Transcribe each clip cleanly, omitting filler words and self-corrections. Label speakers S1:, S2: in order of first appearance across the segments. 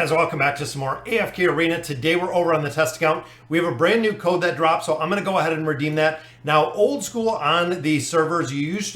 S1: Guys, welcome back to some more AFK Arena. Today we're over on the test account. We have a brand new code that dropped, so I'm going to go ahead and redeem that. Now, old school on the servers, you used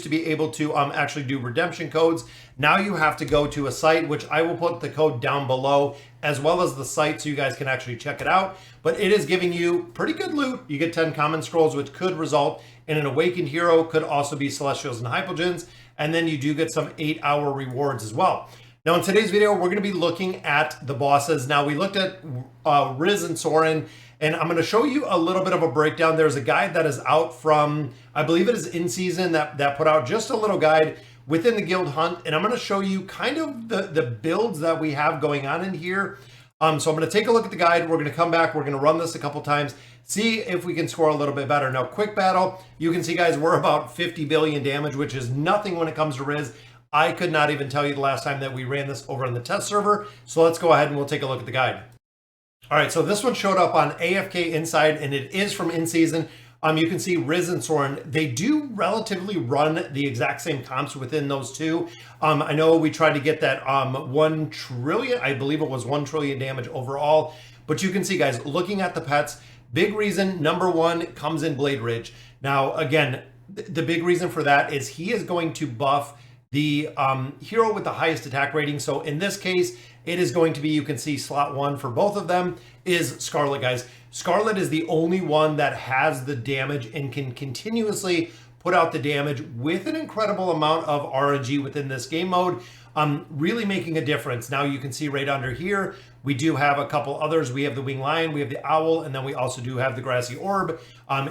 S1: to be able to actually do redemption codes. Now you have to go to a site, which I will put the code down below, as well as the site, so you guys can actually check it out. But it is giving you pretty good loot. You get 10 common scrolls, which could result in an awakened hero, could also be celestials and hypogens, and then you do get some 8-hour rewards as well. Now in today's video, we're going to be looking at the bosses. Now we looked at Wrizz and Soren, and I'm going to show you a little bit of a breakdown. There's a guide that is out from, I believe it is in season, that put out just a little guide within the guild hunt, and I'm going to show you kind of the builds that we have going on in here. So I'm going to take a look at the guide. We're going to come back. We're going to run this a couple times, see if we can score a little bit better. Now, quick battle. You can see, guys, we're about 50 billion damage, which is nothing when it comes to Wrizz. I could not even tell you the last time that we ran this over on the test server. So let's go ahead and we'll take a look at the guide. All right, so this one showed up on AFK Inside, and it is from in season. You can see Wrizz and Soren, they do relatively run the exact same comps within those two. I know we tried to get that 1 trillion, I believe it was 1 trillion damage overall. But you can see, guys, looking at the pets, big reason, number one, comes in Blade Ridge. Now, again, the big reason for that is he is going to buff the hero with the highest attack rating. So in this case, it is going to be, you can see slot 1 for both of them is Scarlet, guys. Scarlet is the only one that has the damage and can continuously put out the damage with an incredible amount of RNG within this game mode, really making a difference. Now you can see right under here, we do have a couple others. We have the Winged Lion, we have the Owl, and then we also do have the Grassy Orb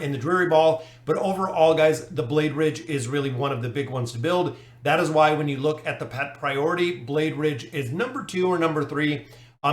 S1: in the Dreary Ball. But overall, guys, the Blade Ridge is really one of the big ones to build. That is why when you look at the pet priority, Blade Ridge is number 2 or number 3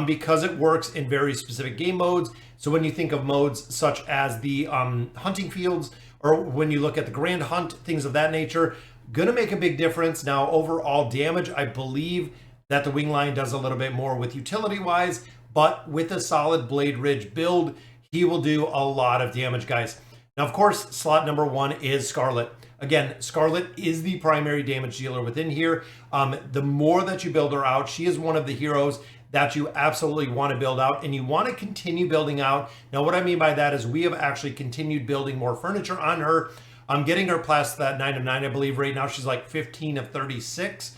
S1: because it works in very specific game modes. So when you think of modes such as the hunting fields, or when you look at the Grand Hunt, things of that nature, gonna make a big difference. Now, overall damage, I believe that the Winged Lion does a little bit more with utility-wise, but with a solid Blade Ridge build, he will do a lot of damage, guys. Now, of course, slot number 1 is Scarlet. Again, Scarlet is the primary damage dealer within here. The more that you build her out, she is one of the heroes that you absolutely want to build out, and you want to continue building out. Now, what I mean by that is we have actually continued building more furniture on her. I'm getting her past that 9 of 9, I believe. Right now, she's like 15 of 36.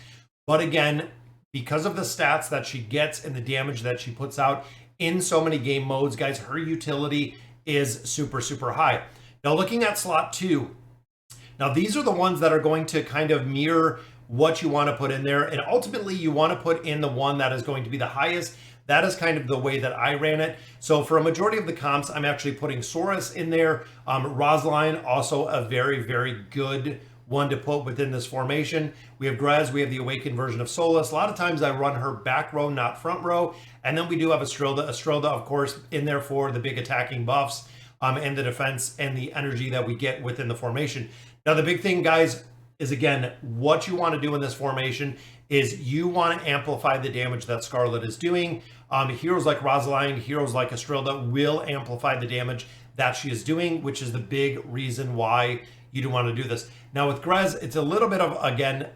S1: But again, because of the stats that she gets and the damage that she puts out in so many game modes, guys, her utility is super, super high. Now, looking at slot 2, now these are the ones that are going to kind of mirror what you want to put in there. And ultimately, you want to put in the one that is going to be the highest. That is kind of the way that I ran it. So for a majority of the comps, I'm actually putting Soren in there. Rosaline, also a very, very good one to put within this formation. We have Wrizz, we have the Awakened version of Solus. A lot of times I run her back row, not front row. And then we do have Estrilda. Estrilda, of course, in there for the big attacking buffs and the defense and the energy that we get within the formation. Now, the big thing, guys, is again, what you want to do in this formation is you want to amplify the damage that Scarlet is doing. Heroes like Rosaline, heroes like Estrilda will amplify the damage that she is doing, which is the big reason why you do want to do this. Now with Wrizz, it's a little bit of, again,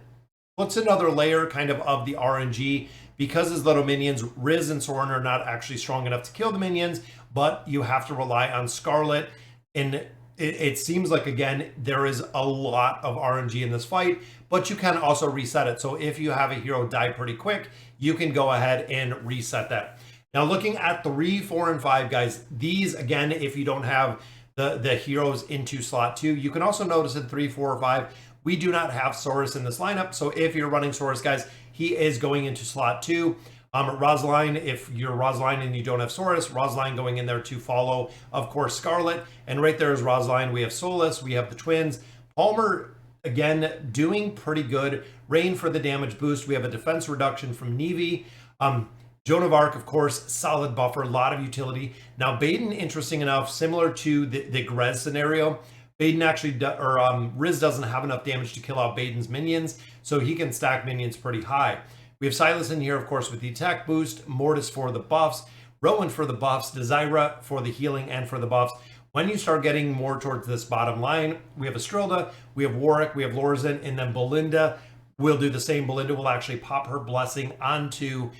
S1: puts another layer kind of the RNG, because his little minions, Wrizz and Soren, are not actually strong enough to kill the minions, but you have to rely on Scarlet. And it seems like, again, there is a lot of RNG in this fight, but you can also reset it. So if you have a hero die pretty quick, you can go ahead and reset that. Now, looking at 3, 4, and 5, guys, these, again, if you don't have the heroes into slot 2, you can also notice in 3, 4, or 5, we do not have Soren in this lineup. So if you're running Soren, guys, he is going into slot 2. Rosaline, if you're Rosaline and you don't have Soren, Rosaline going in there to follow, of course, Scarlet. And right there is Rosaline. We have Solus, we have the twins. Palmer, again, doing pretty good. Rain for the damage boost. We have a defense reduction from Neve. Joan of Arc, of course, solid buffer, a lot of utility. Now, Baden, interesting enough, similar to the Wrizz scenario, Baden actually, Wrizz doesn't have enough damage to kill out Baden's minions, so he can stack minions pretty high. We have Silas in here, of course, with the attack boost, Mortis for the buffs, Rowan for the buffs, Desira for the healing and for the buffs. When you start getting more towards this bottom line, we have Estrilda, we have Warwick, we have Lorzan, and then Belinda will do the same. Belinda will actually pop her blessing onto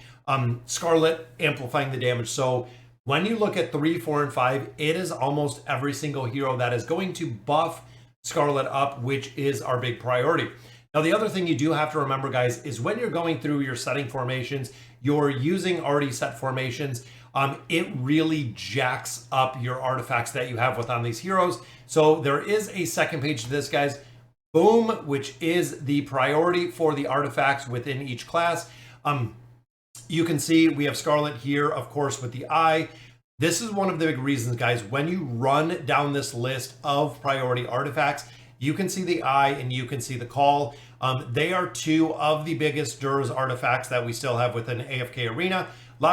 S1: Scarlet amplifying the damage. So when you look at 3, 4, and 5, it is almost every single hero that is going to buff Scarlet up, which is our big priority. Now, the other thing you do have to remember, guys, is when you're going through your setting formations, you're using already set formations, it really jacks up your artifacts that you have on these heroes. So there is a second page to this, guys. Boom, which is the priority for the artifacts within each class. You can see we have Scarlet here, of course, with the eye. This is one of the big reasons, guys, when you run down this list of priority artifacts, you can see the eye and you can see the call. They are two of the biggest Durs artifacts that we still have within AFK Arena. A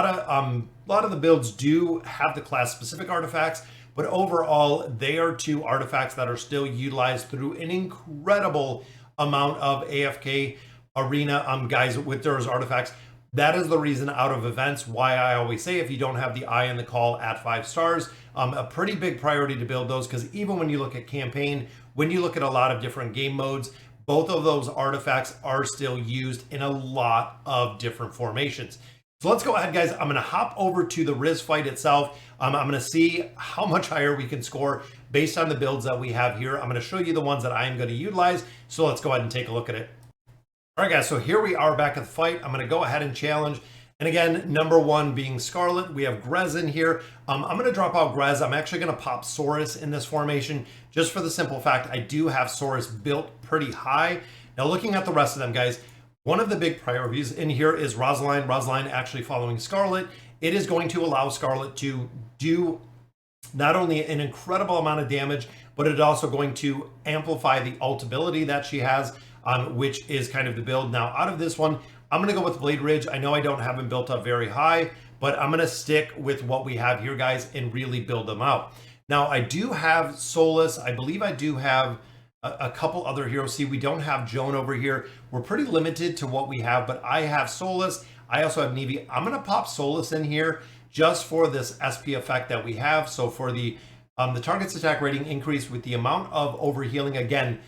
S1: lot of the builds do have the class specific artifacts, but overall, they are two artifacts that are still utilized through an incredible amount of AFK Arena guys with Durs artifacts. That is the reason out of events why I always say if you don't have the eye and the call at 5 stars, a pretty big priority to build those, because even when you look at campaign, when you look at a lot of different game modes, both of those artifacts are still used in a lot of different formations. So let's go ahead, guys. I'm going to hop over to the Wrizz fight itself. I'm going to see how much higher we can score based on the builds that we have here. I'm going to show you the ones that I am going to utilize. So let's go ahead and take a look at it. All right, guys, so here we are back at the fight. I'm going to go ahead and challenge. And again, number 1 being Scarlet. We have Wrizz in here. I'm going to drop out Wrizz. I'm actually going to pop Soren in this formation just for the simple fact I do have Soren built pretty high. Now, looking at the rest of them, guys, one of the big priorities in here is Rosaline. Rosaline actually following Scarlet. It is going to allow Scarlet to do not only an incredible amount of damage, but it's also going to amplify the ult ability that she has, which is kind of the build. Now, out of this one, I'm going to go with Blade Ridge. I know I don't have them built up very high, but I'm going to stick with what we have here, guys, and really build them out. Now, I do have Solus. I believe I do have a couple other heroes. See, we don't have Joan over here. We're pretty limited to what we have, but I have Solus. I also have Neve. I'm going to pop Solus in here just for this SP effect that we have. So for the target's attack rating increase with the amount of overhealing, again,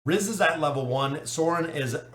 S1: Wrizz is at level 1. Soren is at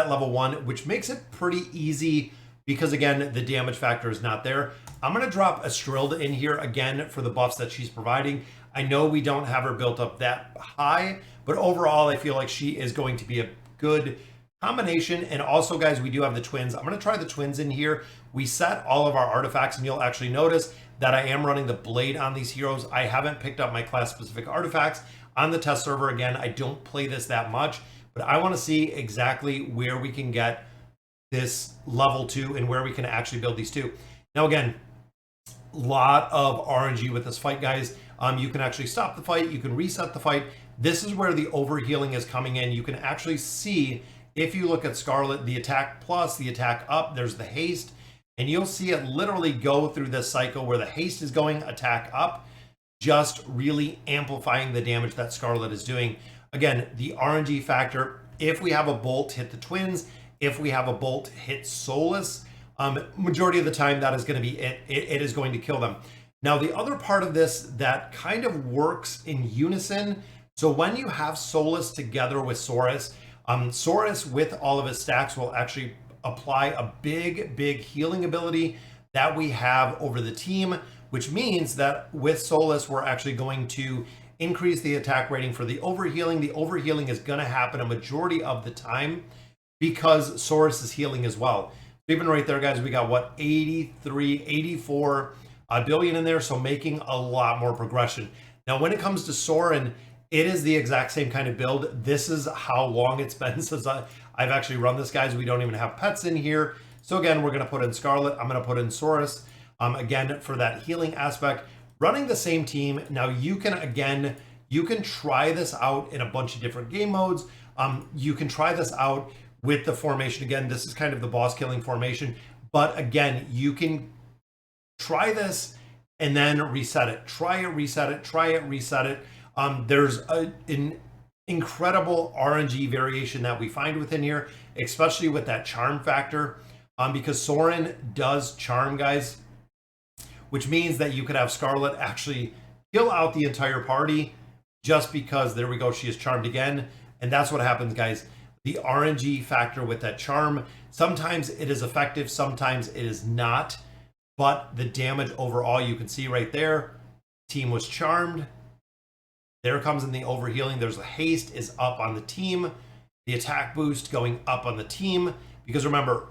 S1: level 1, which makes it pretty easy because, again, the damage factor is not there. I'm going to drop Astrilda in here again for the buffs that she's providing. I know we don't have her built up that high, but overall, I feel like she is going to be a good combination. And also, guys, we do have the twins. I'm going to try the twins in here. We set all of our artifacts, and you'll actually notice that I am running the blade on these heroes. I haven't picked up my class-specific artifacts on the test server. Again, I don't play this that much, but I want to see exactly where we can get this level 2 and where we can actually build these two. Now, again, a lot of RNG with this fight, guys. You can actually stop the fight. You can reset the fight. This is where the overhealing is coming in. You can actually see, if you look at Scarlet, the attack plus, the attack up, there's the haste, and you'll see it literally go through this cycle where the haste is going, attack up, just really amplifying the damage that Scarlet is doing. Again, the RNG factor, if we have a bolt hit the twins, if we have a bolt hit Solus, majority of the time that is going to be it. It is going to kill them. Now, the other part of this that kind of works in unison, so when you have Solus together with Soren, Soren with all of his stacks will actually apply a big healing ability that we have over the team, which means that with Solus, we're actually going to increase the attack rating for the overhealing. The overhealing is going to happen a majority of the time because Soren is healing as well. Even right there, guys, we got what, 83, 84 billion in there, so making a lot more progression. Now, when it comes to Soren, it is the exact same kind of build. This is how long it's been since I've actually run this, guys. We don't even have pets in here. So again, we're going to put in Scarlet. I'm going to put in Soren, again, for that healing aspect. Running the same team. Now, you can try this out in a bunch of different game modes. You can try this out with the formation. Again, this is kind of the boss killing formation. But again, you can try this and then reset it. Try it, reset it, try it, reset it. There's an incredible RNG variation that we find within here, especially with that charm factor, because Soren does charm, guys, which means that you could have Scarlet actually kill out the entire party just because, there we go, she is charmed again. And that's what happens, guys. the RNG factor with that charm. Sometimes it is effective, sometimes it is not, but the damage overall, you can see right there, team was charmed. There comes in the overhealing. There's a haste is up on the team. The attack boost going up on the team. Because remember,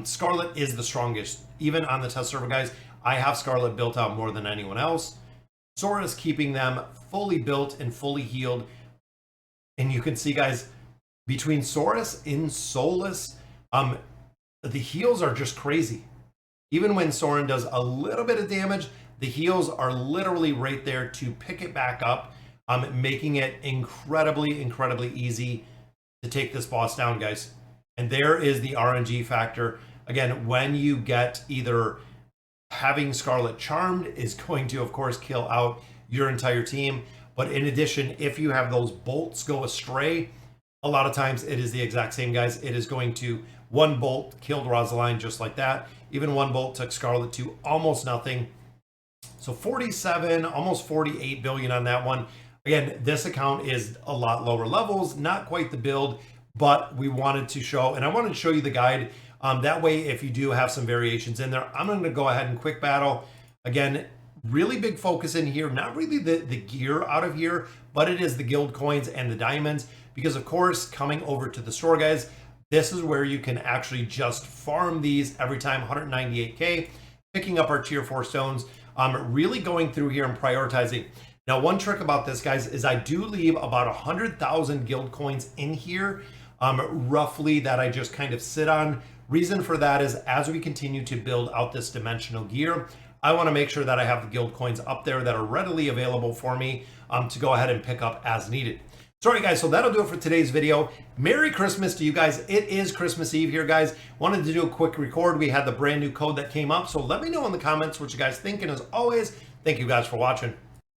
S1: Scarlet is the strongest. Even on the test server, guys, I have Scarlet built out more than anyone else. Soren is keeping them fully built and fully healed. And you can see, guys, between Saurus and Solus, the heals are just crazy. Even when Soren does a little bit of damage, the heals are literally right there to pick it back up, making it incredibly, incredibly easy to take this boss down, guys. And there is the RNG factor. Again, when you get either having Scarlet charmed is going to, of course, kill out your entire team. But in addition, if you have those bolts go astray, a lot of times it is the exact same, guys. It is going to, one bolt killed Rosaline just like that. Even one bolt took Scarlet to almost nothing. So 47, almost 48 billion on that one. Again, this account is a lot lower levels, not quite the build, but we wanted to show, and I wanted to show you the guide. That way, if you do have some variations in there, I'm going to go ahead and quick battle. Again, really big focus in here, not really the gear out of here, but it is the guild coins and the diamonds, because of course, coming over to the store, guys, this is where you can actually just farm these every time, 198k, picking up our tier 4 stones, really going through here and prioritizing. Now, one trick about this, guys, is I do leave about 100,000 guild coins in here, roughly, that I just kind of sit on. Reason for that is as we continue to build out this dimensional gear, I want to make sure that I have the guild coins up there that are readily available for me to go ahead and pick up as needed. Sorry, guys, so that'll do it for today's video. Merry Christmas to you guys. It is Christmas Eve here, guys. Wanted to do a quick record. We had the brand new code that came up, so let me know in the comments what you guys think. And as always, thank you guys for watching.